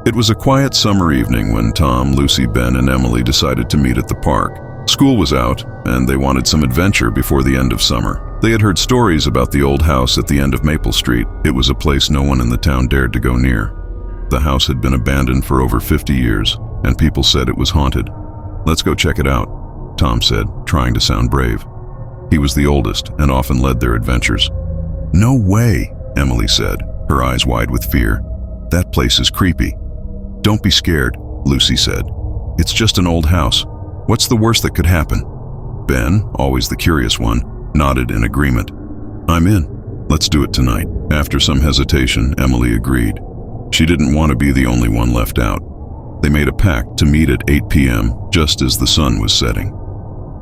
It was a quiet summer evening when Tom, Lucy, Ben, and Emily decided to meet at the park. School was out, and they wanted some adventure before the end of summer. They had heard stories about the old house at the end of Maple Street. It was a place no one in the town dared to go near. The house had been abandoned for over 50 years, and people said it was haunted. "Let's go check it out," Tom said, trying to sound brave. He was the oldest and often led their adventures. "No way," Emily said, her eyes wide with fear. "That place is creepy." "Don't be scared," Lucy said. "It's just an old house. What's the worst that could happen?" Ben, always the curious one, nodded in agreement. "I'm in. Let's do it tonight." After some hesitation, Emily agreed. She didn't want to be the only one left out. They made a pact to meet at 8 p.m., just as the sun was setting.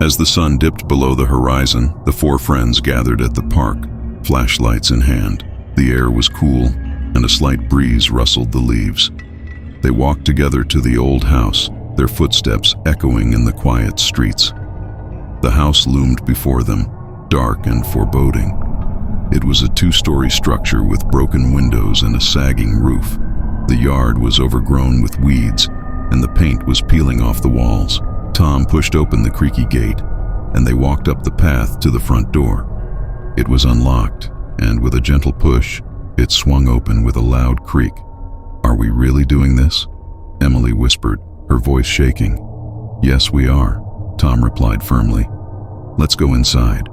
As the sun dipped below the horizon, the four friends gathered at the park, flashlights in hand. The air was cool, and a slight breeze rustled the leaves. They walked together to the old house, their footsteps echoing in the quiet streets. The house loomed before them, dark and foreboding. It was a two-story structure with broken windows and a sagging roof. The yard was overgrown with weeds, and the paint was peeling off the walls. Tom pushed open the creaky gate, and they walked up the path to the front door. It was unlocked, and with a gentle push, it swung open with a loud creak. "Are we really doing this?" Emily whispered, her voice shaking. "Yes, we are," Tom replied firmly. "Let's go inside."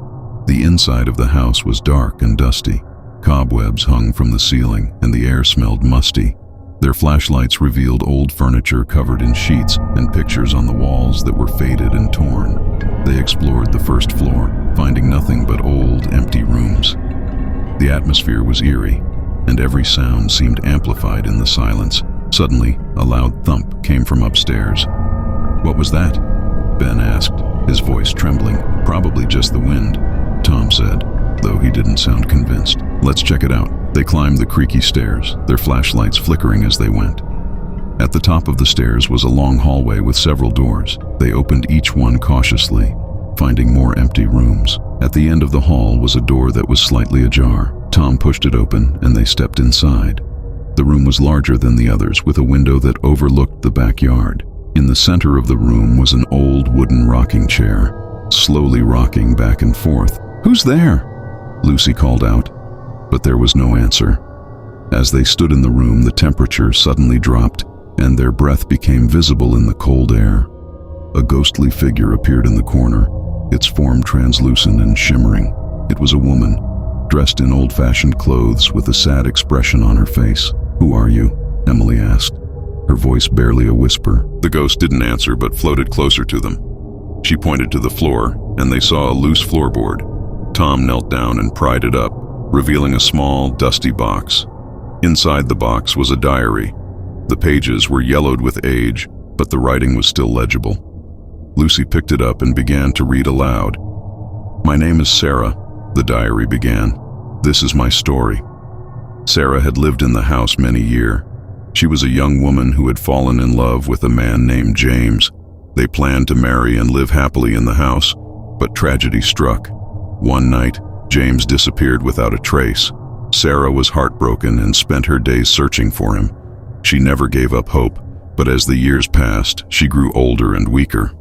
The inside of the house was dark and dusty. Cobwebs hung from the ceiling, and the air smelled musty. Their flashlights revealed old furniture covered in sheets and pictures on the walls that were faded and torn. They explored the first floor, finding nothing but old, empty rooms. The atmosphere was eerie, and every sound seemed amplified in the silence. Suddenly, a loud thump came from upstairs. "What was that?" Ben asked, his voice trembling. "Probably just the wind," Tom said, though he didn't sound convinced. "Let's check it out." They climbed the creaky stairs, their flashlights flickering as they went. At the top of the stairs was a long hallway with several doors. They opened each one cautiously, finding more empty rooms. At the end of the hall was a door that was slightly ajar. Tom pushed it open, and they stepped inside. The room was larger than the others, with a window that overlooked the backyard. In the center of the room was an old wooden rocking chair, slowly rocking back and forth. "Who's there?" Lucy called out, but there was no answer. As they stood in the room, the temperature suddenly dropped, and their breath became visible in the cold air. A ghostly figure appeared in the corner, its form translucent and shimmering. It was a woman, dressed in old-fashioned clothes with a sad expression on her face. "Who are you?" Emily asked, her voice barely a whisper. The ghost didn't answer but floated closer to them. She pointed to the floor, and they saw a loose floorboard. Tom knelt down and pried it up, revealing a small, dusty box. Inside the box was a diary. The pages were yellowed with age, but the writing was still legible. Lucy picked it up and began to read aloud. "My name is Sarah," the diary began. "This is my story." Sarah had lived in the house many years. She was a young woman who had fallen in love with a man named James. They planned to marry and live happily in the house, but tragedy struck. One night, James disappeared without a trace. Sarah was heartbroken and spent her days searching for him. She never gave up hope, but as the years passed, she grew older and weaker.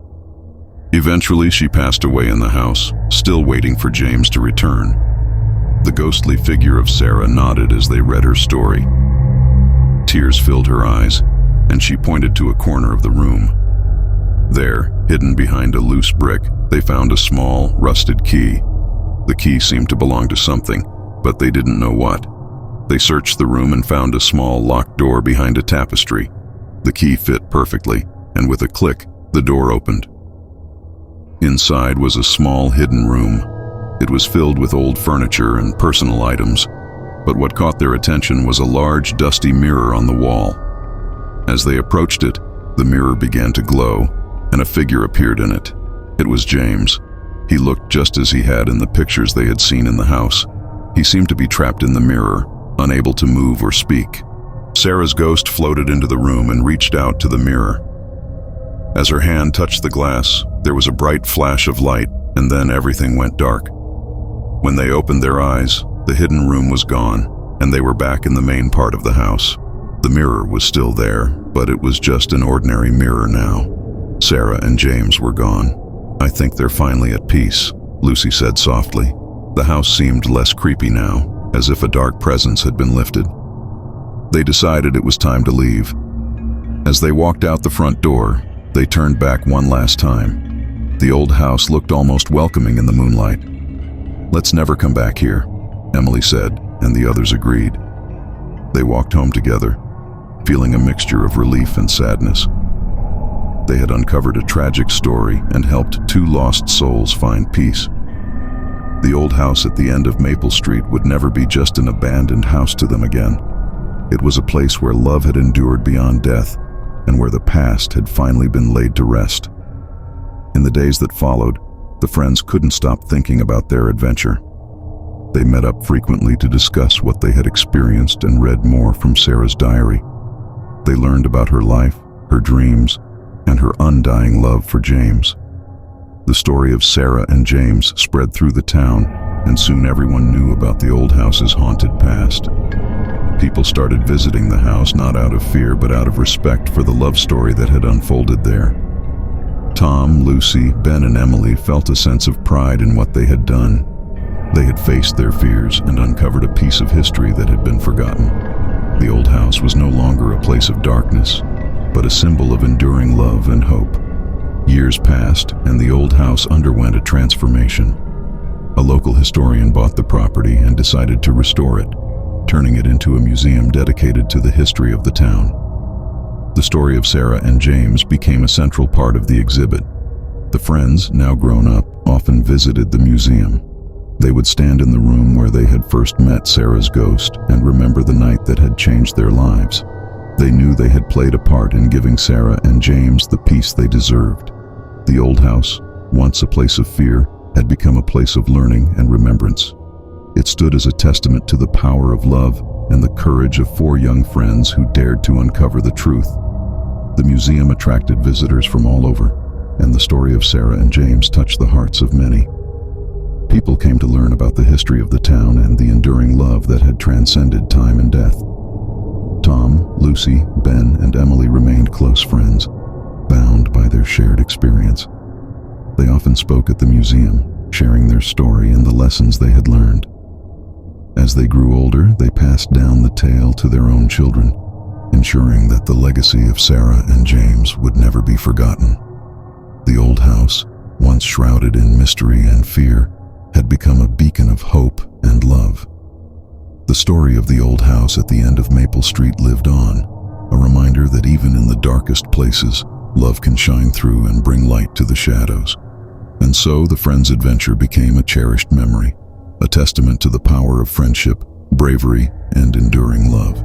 Eventually, she passed away in the house, still waiting for James to return. The ghostly figure of Sarah nodded as they read her story. Tears filled her eyes, and she pointed to a corner of the room. There, hidden behind a loose brick, they found a small, rusted key. The key seemed to belong to something, but they didn't know what. They searched the room and found a small locked door behind a tapestry. The key fit perfectly, and with a click, the door opened. Inside was a small hidden room. It was filled with old furniture and personal items, but what caught their attention was a large, dusty mirror on the wall. As they approached it, the mirror began to glow, and a figure appeared in it. It was James. He looked just as he had in the pictures they had seen in the house. He seemed to be trapped in the mirror, unable to move or speak. Sarah's ghost floated into the room and reached out to the mirror. As her hand touched the glass, there was a bright flash of light, and then everything went dark. When they opened their eyes, the hidden room was gone, and they were back in the main part of the house. The mirror was still there, But it was just an ordinary mirror now. Sarah and James were gone. "I think they're finally at peace," Lucy said softly. The house seemed less creepy now, as if a dark presence had been lifted. They decided it was time to leave. As they walked out the front door, they turned back one last time. The old house looked almost welcoming in the moonlight. "Let's never come back here," Emily said, and the others agreed. They walked home together, feeling a mixture of relief and sadness. They had uncovered a tragic story and helped two lost souls find peace. The old house at the end of Maple Street would never be just an abandoned house to them again. It was a place where love had endured beyond death, and where the past had finally been laid to rest. In the days that followed, the friends couldn't stop thinking about their adventure. They met up frequently to discuss what they had experienced and read more from Sarah's diary. They learned about her life, her dreams, and her undying love for James. The story of Sarah and James spread through the town, and soon everyone knew about the old house's haunted past. People started visiting the house not out of fear but out of respect for the love story that had unfolded there. Tom, Lucy, Ben, and Emily felt a sense of pride in what they had done. They had faced their fears and uncovered a piece of history that had been forgotten. The old house was no longer a place of darkness, but a symbol of enduring love and hope. Years passed, and the old house underwent a transformation. A local historian bought the property and decided to restore it, turning it into a museum dedicated to the history of the town. The story of Sarah and James became a central part of the exhibit. The friends, now grown up, often visited the museum. They would stand in the room where they had first met Sarah's ghost and remember the night that had changed their lives. They knew they had played a part in giving Sarah and James the peace they deserved. The old house, once a place of fear, had become a place of learning and remembrance. It stood as a testament to the power of love and the courage of four young friends who dared to uncover the truth. The museum attracted visitors from all over, and the story of Sarah and James touched the hearts of many. People came to learn about the history of the town and the enduring love that had transcended time and death. Tom, Lucy, Ben, and Emily remained close friends, bound by their shared experience. They often spoke at the museum, sharing their story and the lessons they had learned. As they grew older, they passed down the tale to their own children, ensuring that the legacy of Sarah and James would never be forgotten. The old house, once shrouded in mystery and fear, had become a beacon of hope and love. The story of the old house at the end of Maple Street lived on, a reminder that even in the darkest places, love can shine through and bring light to the shadows. And so the friends' adventure became a cherished memory, a testament to the power of friendship, bravery, and enduring love.